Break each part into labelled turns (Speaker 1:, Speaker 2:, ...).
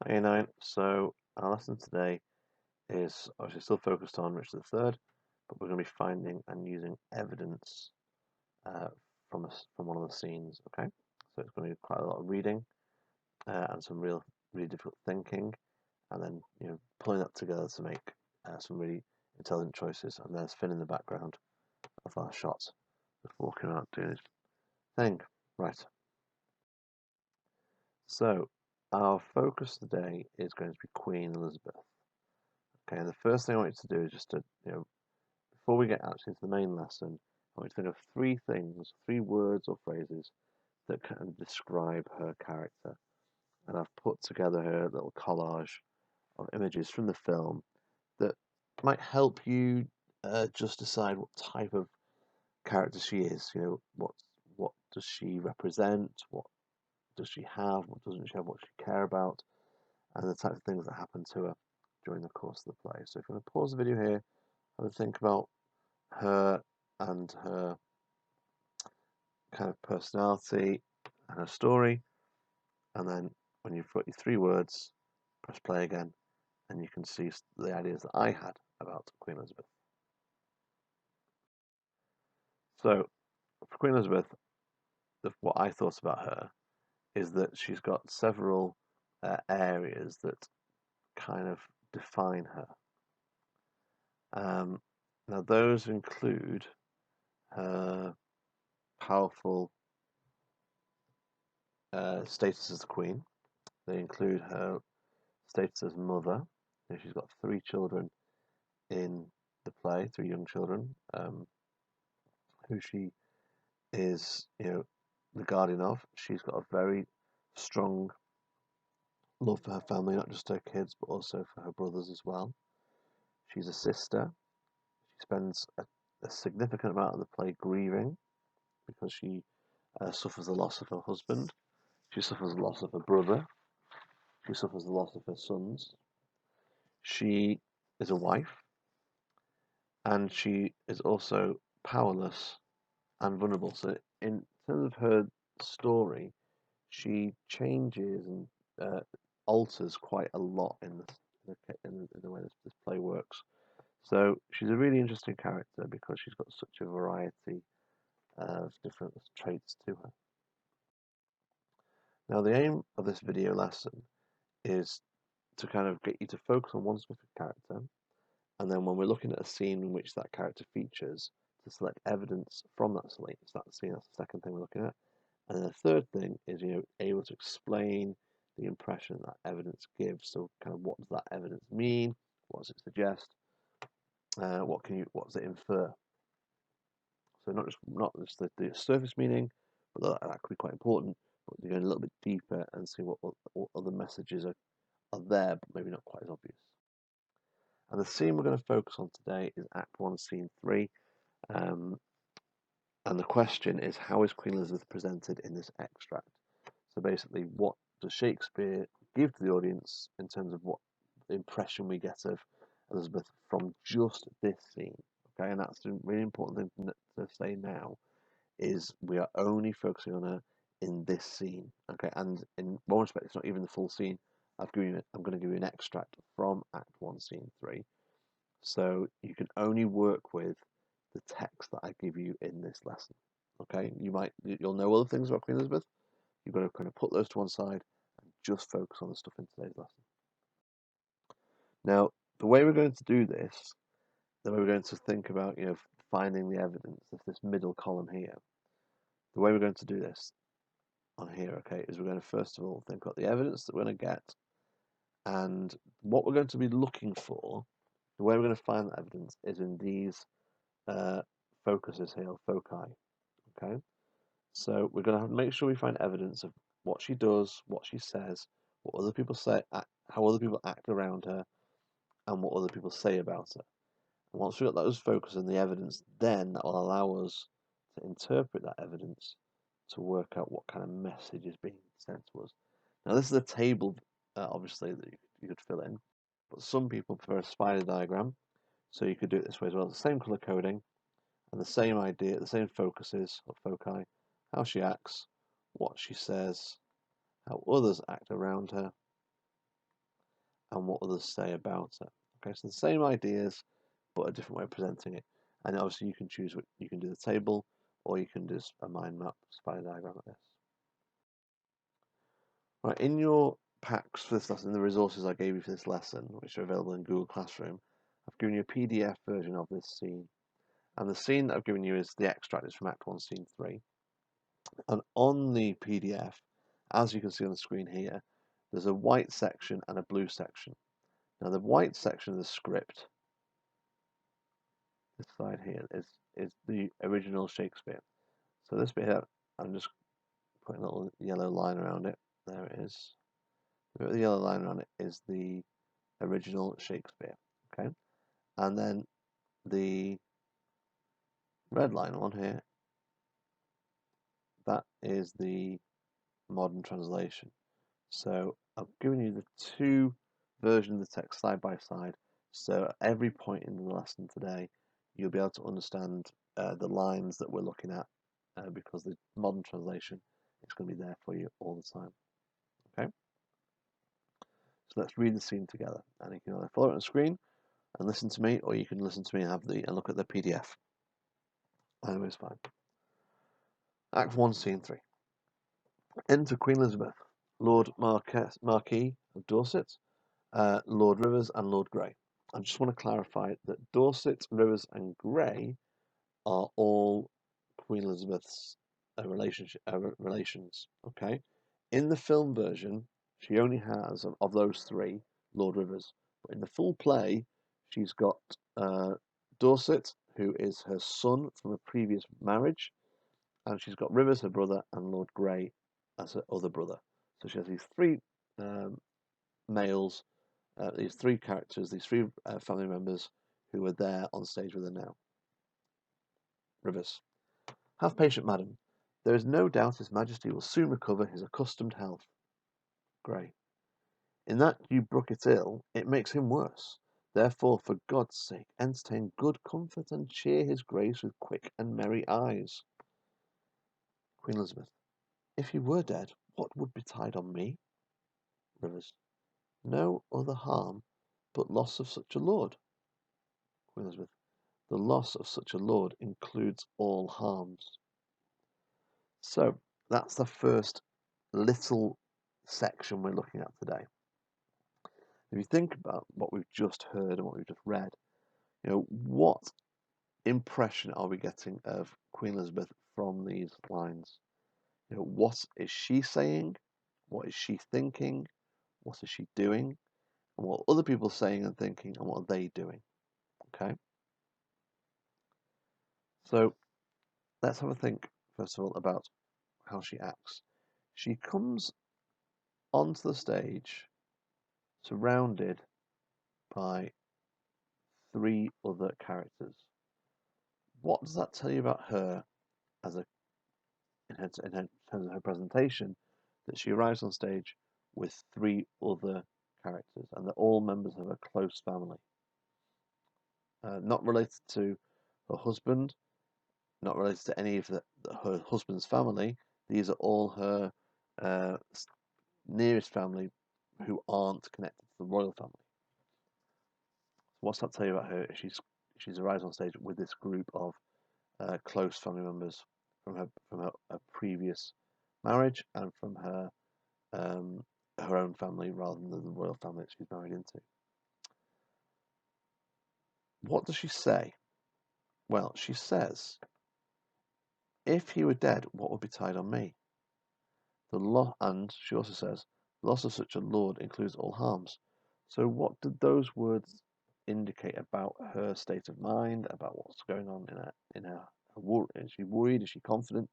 Speaker 1: Hey, nine. So our lesson today is obviously still focused on Richard III, but we're going to be finding and using evidence uh, from one of the scenes. Okay, so it's going to be quite a lot of reading and some really difficult thinking, and then pulling that together to make some really intelligent choices. And there's Finn in the background of our shot, just walking around doing his thing. Right. So our focus today is going to be Queen Elizabeth. Okay, and the first thing I want you to do is just to before we get actually into the main lesson, I want you to think of three things, three words or phrases that can describe her character. And I've put together her little collage of images from the film that might help you just decide what type of character she is. What does she represent? What does she have? What doesn't she have? What she care about? And the types of things that happen to her during the course of the play. So if you want to pause the video here, have a think about her and her kind of personality and her story, and then when you've got your three words, press play again, and you can see the ideas that I had about Queen Elizabeth. So, for Queen Elizabeth, what I thought about her is that she's got several areas that kind of define her. Now, those include her powerful status as the Queen. They include her status as mother. She's got three children in the play, three young children, who she is, the guardian of. She's got a very strong love for her family, not just her kids, but also for her brothers as well. She's a sister. She spends a significant amount of the play grieving because she suffers the loss of her husband. She suffers the loss of her brother. She suffers the loss of her sons. She is a wife, and she is also powerless and vulnerable. So, in terms of her story, she changes and alters quite a lot in the way this play works. So, she's a really interesting character because she's got such a variety of different traits to her. Now, the aim of this video lesson is to kind of get you to focus on one specific character, and then when we're looking at a scene in which that character features, to select evidence from that scene. That's the second thing we're looking at. And then the third thing is, able to explain the impression that evidence gives. So, kind of, what does that evidence mean? What does it suggest? What does it infer? So, not just the surface meaning, but that could be quite important. But you're going a little bit deeper and see what other messages are there, but maybe not quite as obvious. And the scene we're going to focus on today is Act 1, Scene 3. Um, and the question is, how is Queen Elizabeth presented in this extract? So basically, what does Shakespeare give to the audience in terms of what impression we get of Elizabeth from just this scene? Okay, and that's a really important thing to say now, is we are only focusing on her in this scene. Okay, and in one respect, it's not even the full scene. I'm going to give you an extract from Act 1, Scene 3. So you can only work with the text that I give you in this lesson. Okay, you'll know other things about Queen Elizabeth. You've got to kind of put those to one side and just focus on the stuff in today's lesson. Now, the way we're going to do this, the way we're going to think about, finding the evidence of this middle column here, the way we're going to do this on here, okay, is we're going to first of all think about the evidence that we're going to get and what we're going to be looking for. The way we're going to find that evidence is in these focuses here, foci, okay? So we're going to have to make sure we find evidence of what she does, what she says, what other people say, how other people act around her, and what other people say about her. And once we've got those focus and the evidence, then that will allow us to interpret that evidence to work out what kind of message is being sent to us. Now, this is a table, obviously, that you could fill in, but some people prefer a spider diagram, so you could do it this way as well. The same color coding and the same idea, the same focuses or foci, how she acts, what she says, how others act around her, and what others say about it. Okay, so the same ideas, but a different way of presenting it. And obviously you can choose what you can do the table, or you can do a mind map spider diagram like this. Right, in your packs for this lesson, the resources I gave you for this lesson, which are available in Google Classroom, I've given you a PDF version of this scene. And the scene that I've given you is the extract is from Act 1, Scene 3. And on the PDF, as you can see on the screen here, there's a white section and a blue section. Now the white section of the script, this side here, is the original Shakespeare. So this bit here, I'm just putting a little yellow line around it. There it is. The yellow line around it is the original Shakespeare. Okay, and then the red line on here, that is the modern translation. So I've given you the two versions of the text side by side. So at every point in the lesson today, you'll be able to understand the lines that we're looking at because the modern translation is going to be there for you all the time. Okay. So let's read the scene together, and you can either follow it on the screen and listen to me, or you can listen to me and look at the PDF. Either way is fine. Act 1, Scene 3. Enter Queen Elizabeth, Lord Marquis of Dorset, Lord Rivers, and Lord Grey. I just want to clarify that Dorset, Rivers, and Grey are all Queen Elizabeth's relations. Okay, in the film version, she only has of those three Lord Rivers, but in the full play, she's got Dorset, who is her son from a previous marriage, and she's got Rivers, her brother, and Lord Grey as her other brother. So she has these three males, these three characters, these three family members who are there on stage with her now. Rivers. Have patience, madam. There is no doubt His Majesty will soon recover his accustomed health. Grey. In that you brook it ill, it makes him worse. Therefore, for God's sake, entertain good comfort and cheer his grace with quick and merry eyes. Queen Elizabeth. If he were dead, what would betide on me? Rivers. No other harm but loss of such a lord. Queen Elizabeth. The loss of such a lord includes all harms. So that's the first little section we're looking at today. If you think about what we've just heard and what we've just read, what impression are we getting of Queen Elizabeth from these lines? What is she saying? What is she thinking? What is she doing? And what are other people saying and thinking, and what are they doing? Okay. So let's have a think, first of all, about how she acts. She comes onto the stage surrounded by three other characters. What does that tell you about her as in terms of her presentation? That she arrives on stage with three other characters, and they're all members of a close family. Not related to her husband, not related to any of her husband's family. These are all her nearest family who aren't connected to the royal family. What's that tell you about her? She's arrived on stage with this group of close family members from her previous marriage and from her own family rather than the royal family that she's married into. What does she say? Well, she says, "If he were dead, what would betide on me?" And she also says, "The loss of such a lord includes all harms." So, what did those words indicate about her state of mind, about what's going on in her is she worried? Is she confident?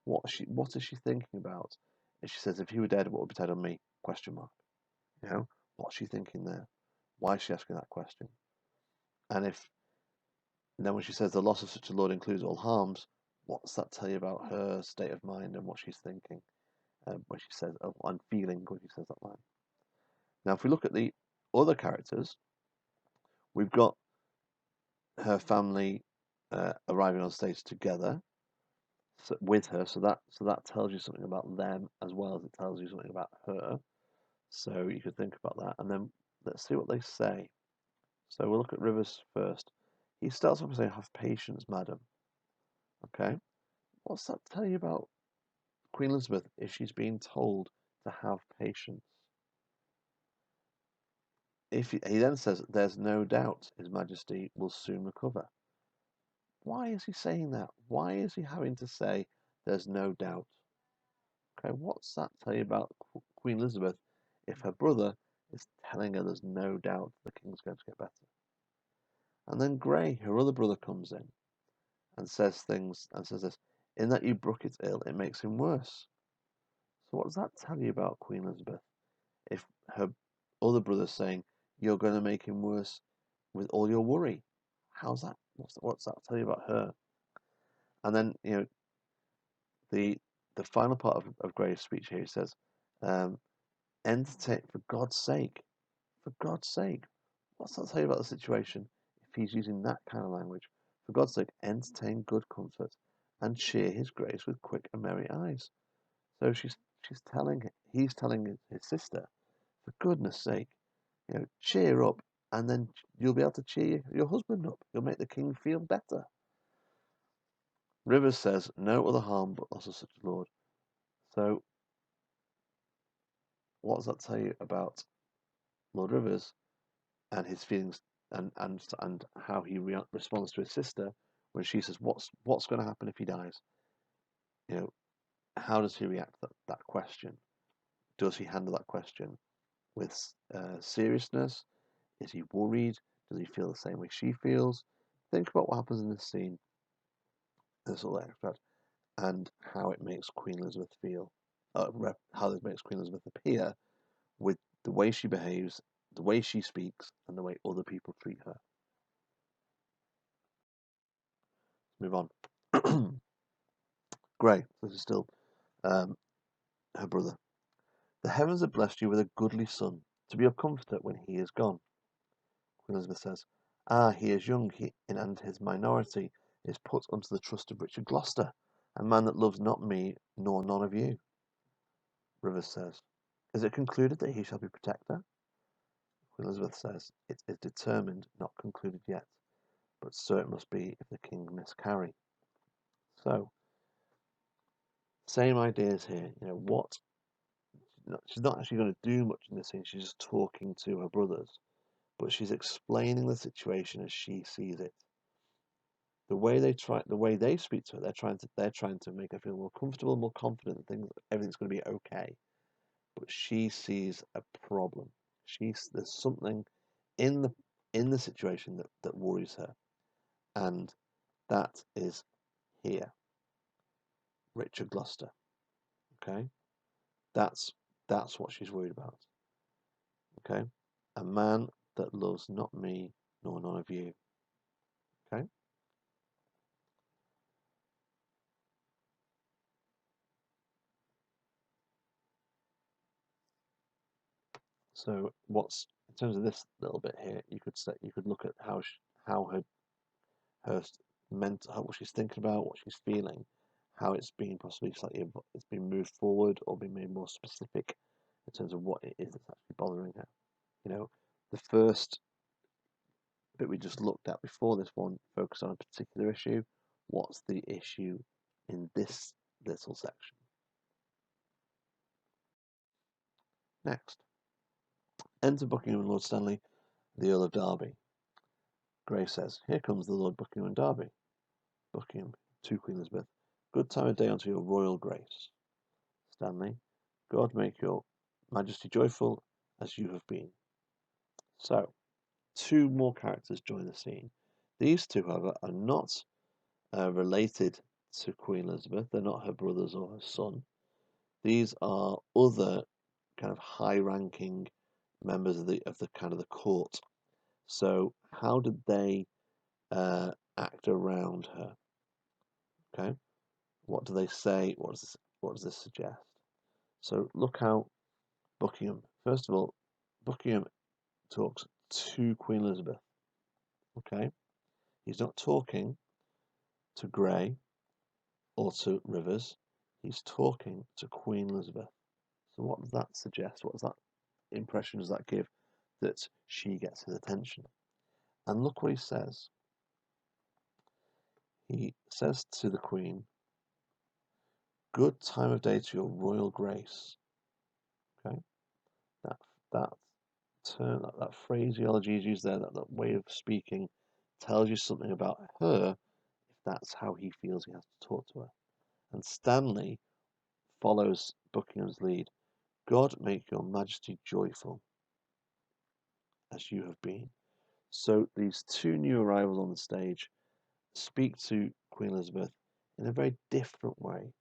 Speaker 1: What is she thinking about? If she says, "If he were dead, what would betide on me?" Question mark. What's she thinking there? Why is she asking that question? And then when she says the loss of such a lord includes all harms, what's that tell you about her state of mind and what she's thinking when she says, "Oh, I'm feeling" when she says that line? Now, if we look at the other characters, we've got her family arriving on stage together with her, so that tells you something about them as well as it tells you something about her. So you could think about that, and then let's see what they say. So we'll look at Rivers first. He starts off by saying, "Have patience, madam." Okay, what's that tell you about Queen Elizabeth if she's being told to have patience? If he then says, "There's no doubt His Majesty will soon recover." Why is he saying that? Why is he having to say, "There's no doubt"? Okay, what's that tell you about Queen Elizabeth if her brother is telling her there's no doubt the king's going to get better? And then Grey, her other brother, comes in and says this, "In that you brook it ill, it makes him worse." So what does that tell you about Queen Elizabeth? If her other brother's saying, "You're going to make him worse with all your worry." How's that? What's that tell you about her? And then, the final part of Grey's speech here, he says, entertain, for God's sake. For God's sake. What's that tell you about the situation if he's using that kind of language? For God's sake, entertain good comfort and cheer his grace with quick and merry eyes. So he's telling his sister, for goodness sake, cheer up, and then you'll be able to cheer your husband up. You'll make the king feel better. Rivers says, "No other harm but loss of such a lord." So, what does that tell you about Lord Rivers and his feelings and how he responds to his sister when she says, "What's going to happen if he dies?" How does he react to that question? Does he handle that question with seriousness? Is he worried? Does he feel the same way she feels? Think about what happens in this scene, this little extract, and how it makes Queen Elizabeth feel, how it makes Queen Elizabeth appear with the way she behaves, the way she speaks, and the way other people treat her. Let's move on. Grey, this is still her brother. "The heavens have blessed you with a goodly son, to be your comforter when he is gone." Queen Elizabeth says, "Ah, he is young, and his minority is put unto the trust of Richard Gloucester, a man that loves not me nor none of you." Rivers says, "Is it concluded that he shall be protector?" Queen Elizabeth says, "It is determined, not concluded yet, but so it must be if the king miscarry." So, same ideas here. She's not actually going to do much in this scene. She's just talking to her brothers, but she's explaining the situation as she sees it. The way they speak to her, they're trying to make her feel more comfortable, more confident, everything's going to be okay. But she sees a problem. There's something in the situation that worries her, and that is here, Richard Gloucester. Okay, that's what she's worried about. Okay, a man that loves not me nor none of you. Okay. So in terms of this little bit here, you could look at how her mental, what she's thinking about, what she's feeling, how it's been possibly it's been moved forward or been made more specific in terms of what it is that's actually bothering her. The first bit we just looked at before this one focused on a particular issue. What's the issue in this little section? Next, enter Buckingham and Lord Stanley, the Earl of Derby. Grey says, "Here comes the Lord Buckingham and Derby." Buckingham to Queen Elizabeth, "Good time of day unto your royal grace." Stanley, "God make your Majesty joyful as you have been." So, two more characters join the scene. These two, however, are not related to Queen Elizabeth. They're not her brothers or her son. These are other kind of high-ranking members of the kind of the court. So, how did they act around her? Okay, what do they say? What does this suggest? So, look how Buckingham. First of all, Buckingham talks to Queen Elizabeth. Okay, he's not talking to Grey or to Rivers. He's talking to Queen Elizabeth. So what does that suggest? What does that impression does that give? that she gets his attention. And look what he says. He says to the Queen, "Good time of day to your royal grace." Okay, that that term, that phraseology is used there, that way of speaking, tells you something about her. If that's how he feels, he has to talk to her. And Stanley follows Buckingham's lead. "God make your Majesty joyful, as you have been." So these two new arrivals on the stage speak to Queen Elizabeth in a very different way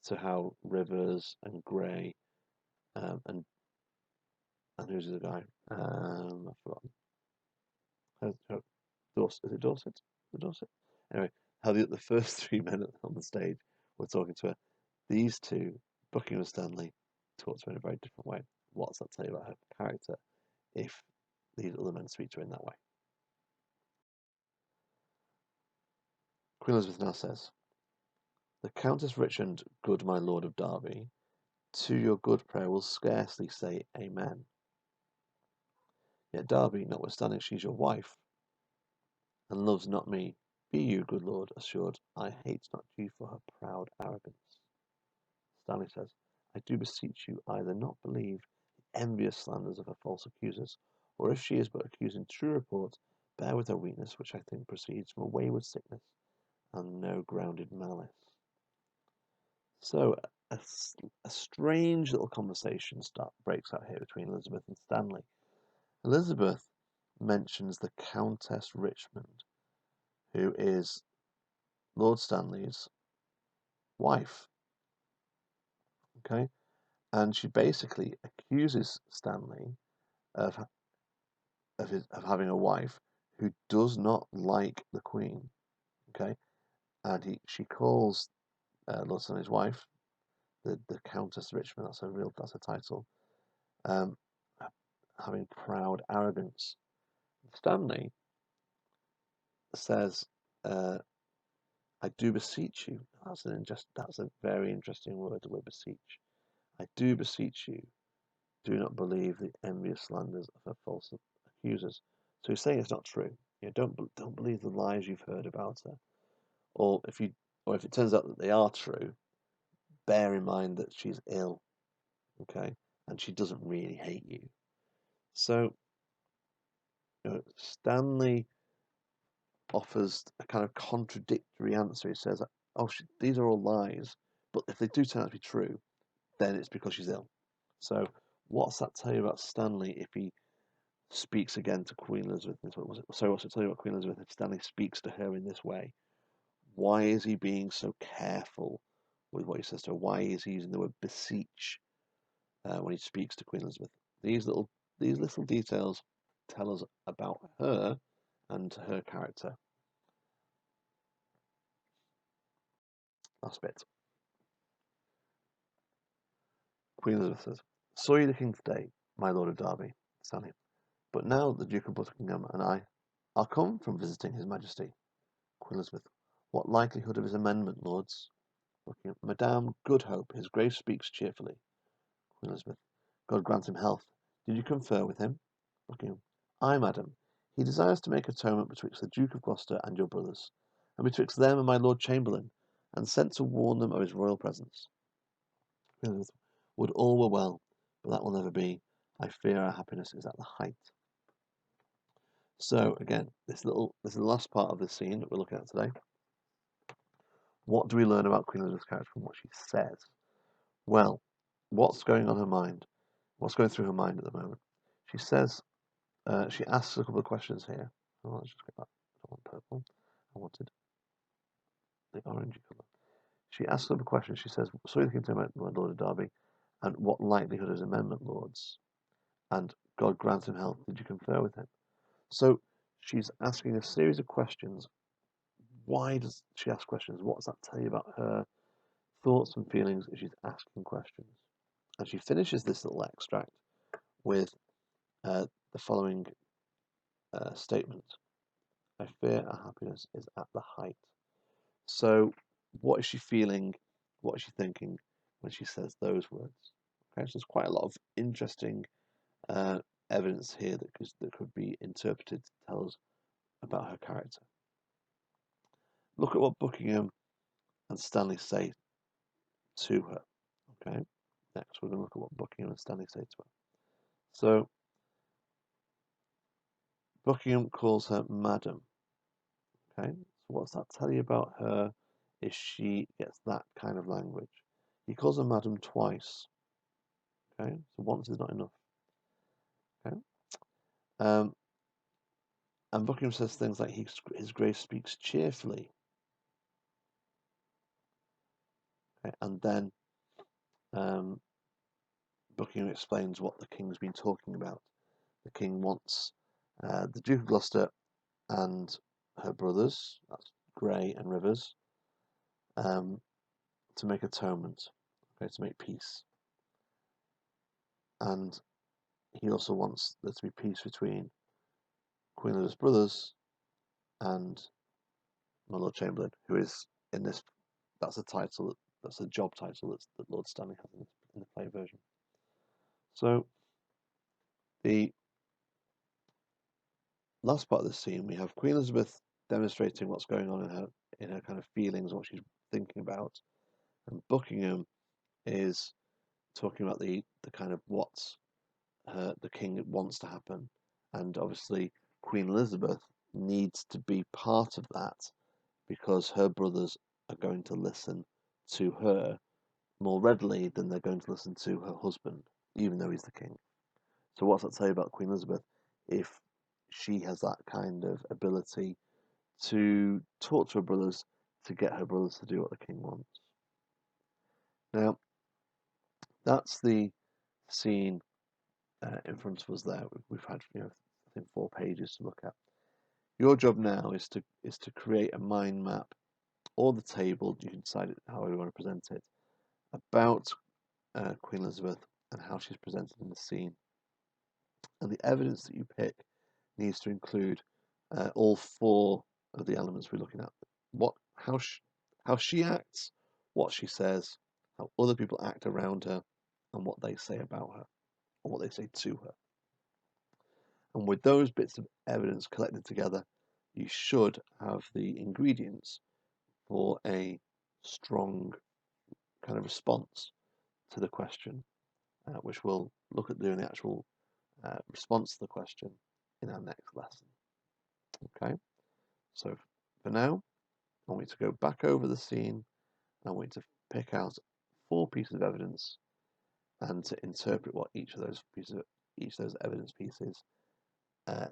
Speaker 1: to how Rivers and Grey and who's the guy? I've forgotten. Dorset, is it Dorset? Is it Dorset? Anyway, how the first three men on the stage were talking to her. These two, Buckingham and Stanley, talk to her in a very different way. What's that tell you about her character if these other men speak to her in that way? Queen Elizabeth now says, "The Countess Richmond, good my Lord of Derby, to your good prayer will scarcely say amen. Yet Derby, notwithstanding she's your wife, and loves not me, be you, good Lord, assured I hate not you for her proud arrogance." Stanley says, "I do beseech you either not believe the envious slanders of her false accusers, or if she is but accusing true report, bear with her weakness, which I think proceeds from a wayward sickness and no grounded malice." So a, a strange little conversation breaks out here between Elizabeth and Stanley. Elizabeth mentions the Countess Richmond, who is Lord Stanley's wife. Okay, and she basically accuses Stanley of of having a wife who does not like the Queen. Okay, and she calls Lord Stanley's wife the Countess Richmond. That's a title. Um, having proud arrogance. Stanley says, "I do beseech you." That's a very interesting word, the word beseech. "I do beseech you, do not believe the envious slanders of her false accusers." So he's saying it's not true. Don't believe the lies you've heard about her. Or if it turns out that they are true, bear in mind that she's ill, okay, and she doesn't really hate you. So Stanley offers a kind of contradictory answer. He says, "Oh, these are all lies, but if they do turn out to be true, then it's because she's ill." So what's that tell you about Stanley if he speaks again to Queen Elizabeth? So what's it tell you about Queen Elizabeth if Stanley speaks to her in this way? Why is he being so careful with what he says to her? Why is he using the word beseech when he speaks to Queen Elizabeth? These little details tell us about her and her character. Last bit. Queen Elizabeth says, "Saw you the king today, my Lord of Derby," Stanley, "but now the Duke of Buckingham and I are come from visiting his Majesty." Queen Elizabeth, "What likelihood of his amendment, lords?" Buckingham, "Madame, good hope, his Grace speaks cheerfully." Queen Elizabeth, "God grant him health. Did you confer with him?" Buckingham, "Ay, madam. He desires to make atonement betwixt the Duke of Gloucester and your brothers, and betwixt them and my Lord Chamberlain, and sent to warn them of his royal presence." Queen Elizabeth, "Would all were well, but that will never be. I fear our happiness is at the height." So again, this is the last part of the scene that we're looking at today. What do we learn about Queen Elizabeth's character from what she says? Well, what's going on her mind? What's going through her mind at the moment? She says, she asks a couple of questions here. Oh, let's just get that. I don't want purple. I wanted the orangey colour. She asks a couple of questions. She says, "So you think about my Lord of Derby, and what likelihood is amendment, lords? And God grant him health. Did you confer with him?" So she's asking a series of questions. Why does she ask questions? What does that tell you about her thoughts and feelings as she's asking questions? And she finishes this little extract with the following statement: "I fear our happiness is at the height." So, what is she feeling? What is she thinking when she says those words? Okay, so there's quite a lot of interesting evidence here that could be interpreted to tell us about her character. Look at what Buckingham and Stanley say to her. Okay, next we're going to look at what Buckingham and Stanley say to her. So Buckingham calls her Madam. Okay, so what's that tell you about her if she gets that kind of language? He calls her Madam twice. Okay, so once is not enough. Okay, and Buckingham says things like His Grace speaks cheerfully. Okay, and then Buckingham explains what the king's been talking about. The king wants the Duke of Gloucester and her brothers, that's Grey and Rivers, to make atonement, okay, to make peace. And he also wants there to be peace between Queen Elizabeth's brothers and my Lord Chamberlain, who is in this. That's a title. That's a job title that Lord Stanley has in the play version. So the last part of the scene, we have Queen Elizabeth demonstrating what's going on in her kind of feelings, what she's thinking about, and Buckingham is talking about the kind of what's the king wants to happen, and obviously Queen Elizabeth needs to be part of that because her brothers are going to listen to her more readily than they're going to listen to her husband, even though he's the king. So what's that say about Queen Elizabeth if she has that kind of ability to talk to her brothers to get her brothers to do what the king wants? Now, that's the scene in front of us there. We've had, I think 4 pages to look at. Your job now is to create a mind map or the table. You can decide how you want to present it about Queen Elizabeth and how she's presented in the scene. And the evidence that you pick needs to include all 4 of the elements we're looking at: how she acts, what she says, how other people act around her, and what they say about her or what they say to her. And with those bits of evidence collected together, you should have the ingredients for a strong kind of response to the question, which we'll look at doing the actual response to the question in our next lesson. Okay, so for now, I want you to go back over the scene. I want you to pick out 4 pieces of evidence and to interpret what each of those evidence pieces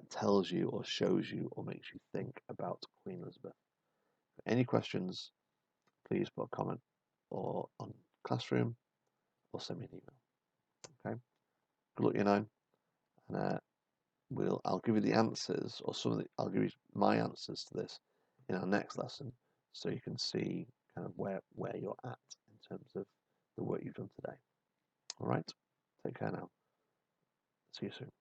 Speaker 1: tells you or shows you or makes you think about Queen Elizabeth. Any questions, please put a comment or on Classroom or send me an email. Okay. Good luck, year 9, and I'll give you the answers, or I'll give you my answers to this in our next lesson, so you can see kind of where you're at in terms of the work you've done today. All right. Take care now. See you soon.